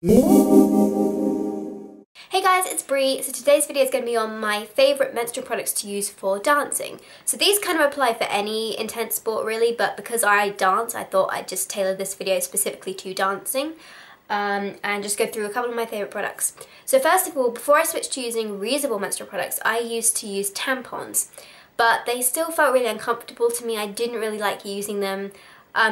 Hey guys, it's Bree. So today's video is going to be on my favourite menstrual products to use for dancing. So these kind of apply for any intense sport really, but because I dance, I thought I'd just tailor this video specifically to dancing and just go through a couple of my favourite products. So first of all, before I switched to using reusable menstrual products, I used to use tampons, but they still felt really uncomfortable to me. I didn't really like using them.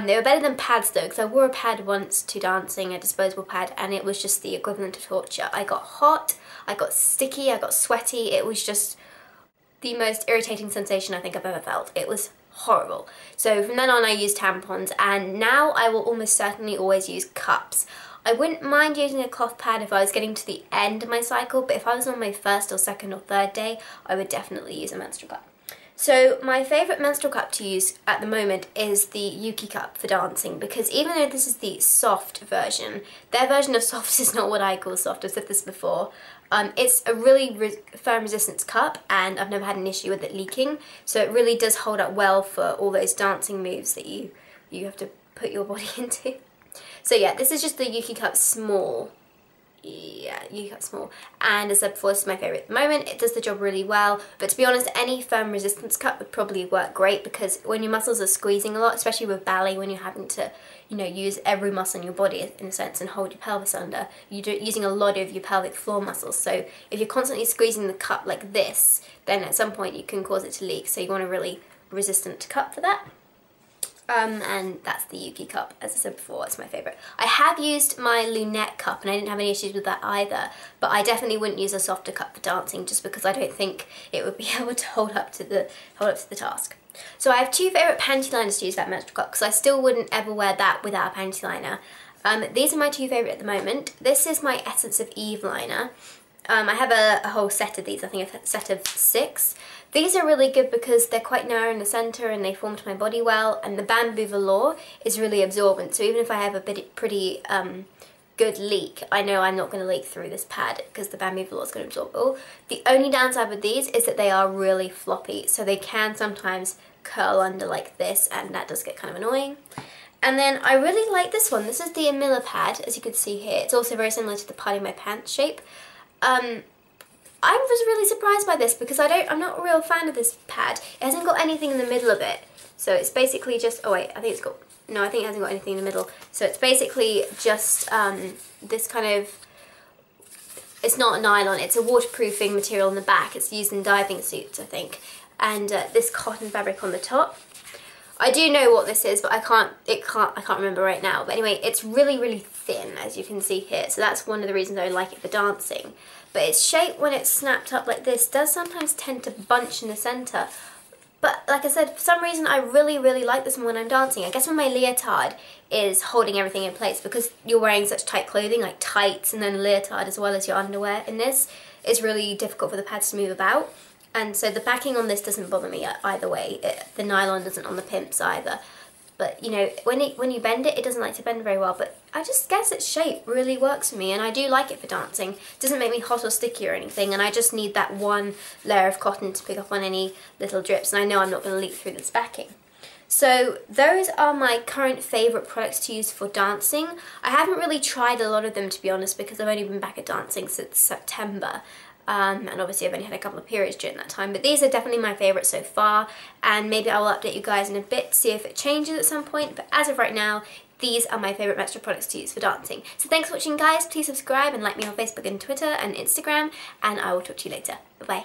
They were better than pads though, because I wore a pad once to dancing, a disposable pad, and it was just the equivalent of torture. I got hot, I got sticky, I got sweaty. It was just the most irritating sensation I think I've ever felt. It was horrible. So from then on I used tampons, and now I will almost certainly always use cups. I wouldn't mind using a cloth pad if I was getting to the end of my cycle, but if I was on my first or second or third day, I would definitely use a menstrual cup. So my favourite menstrual cup to use at the moment is the Yuki cup for dancing, because even though this is the soft version, their version of soft is not what I call soft. I've said this before. It's a really firm resistance cup, and I've never had an issue with it leaking, so it really does hold up well for all those dancing moves that you have to put your body into. So yeah, this is just the Yuki cup small. Yeah, Yuki cup small, and as I said before, this is my favourite at the moment. It does the job really well, but to be honest, any firm resistance cup would probably work great, because when your muscles are squeezing a lot, especially with ballet, when you're having to, you know, use every muscle in your body in a sense and hold your pelvis under, you're using a lot of your pelvic floor muscles. So if you're constantly squeezing the cup like this, then at some point you can cause it to leak, so you want a really resistant cup for that. And that's the Yuki cup. As I said before, it's my favourite. I have used my lunette cup and I didn't have any issues with that either, but I definitely wouldn't use a softer cup for dancing, just because I don't think it would be able to hold up to the task. So I have two favourite panty liners to use that menstrual cup, because I still wouldn't ever wear that without a panty liner. These are my two favourite at the moment. This is my Essence of Eve liner. I have a whole set of these, I think a set of 6. These are really good because they're quite narrow in the centre and they form to my body well, and the bamboo velour is really absorbent, so even if I have a pretty good leak, I know I'm not going to leak through this pad because the bamboo velour is going to absorb it all. The only downside with these is that they are really floppy, so they can sometimes curl under like this, and that does get kind of annoying. And then I really like this one. This is the Anila Pad, as you can see here. It's also very similar to the Party My Pants shape. I was really surprised by this because I'm not a real fan of this pad. It hasn't got anything in the middle of it. So it's basically just, oh wait, I think it hasn't got anything in the middle. So it's basically just this kind of, it's not nylon, it's a waterproofing material in the back. It's used in diving suits, I think. And this cotton fabric on the top. I do know what this is, but I can't remember right now. But anyway, it's really, really thin, as you can see here. So that's one of the reasons I like it for dancing. But its shape, when it's snapped up like this, does sometimes tend to bunch in the centre. But like I said, for some reason I really, really like this one when I'm dancing. I guess when my leotard is holding everything in place, because you're wearing such tight clothing, like tights and then a leotard as well as your underwear in this, it's really difficult for the pads to move about. And so the backing on this doesn't bother me either way. The nylon doesn't on the pimps either. But, you know, when you bend it, it doesn't like to bend very well. But I just guess its shape really works for me, and I do like it for dancing. It doesn't make me hot or sticky or anything, and I just need that one layer of cotton to pick up on any little drips, and I know I'm not going to leak through this backing. So those are my current favourite products to use for dancing. I haven't really tried a lot of them, to be honest, because I've only been back at dancing since September. And obviously I've only had a couple of periods during that time, but these are definitely my favourites so far, and maybe I will update you guys in a bit to see if it changes at some point, but as of right now, these are my favourite menstrual products to use for dancing. So thanks for watching guys, please subscribe and like me on Facebook and Twitter and Instagram, and I will talk to you later. Bye bye.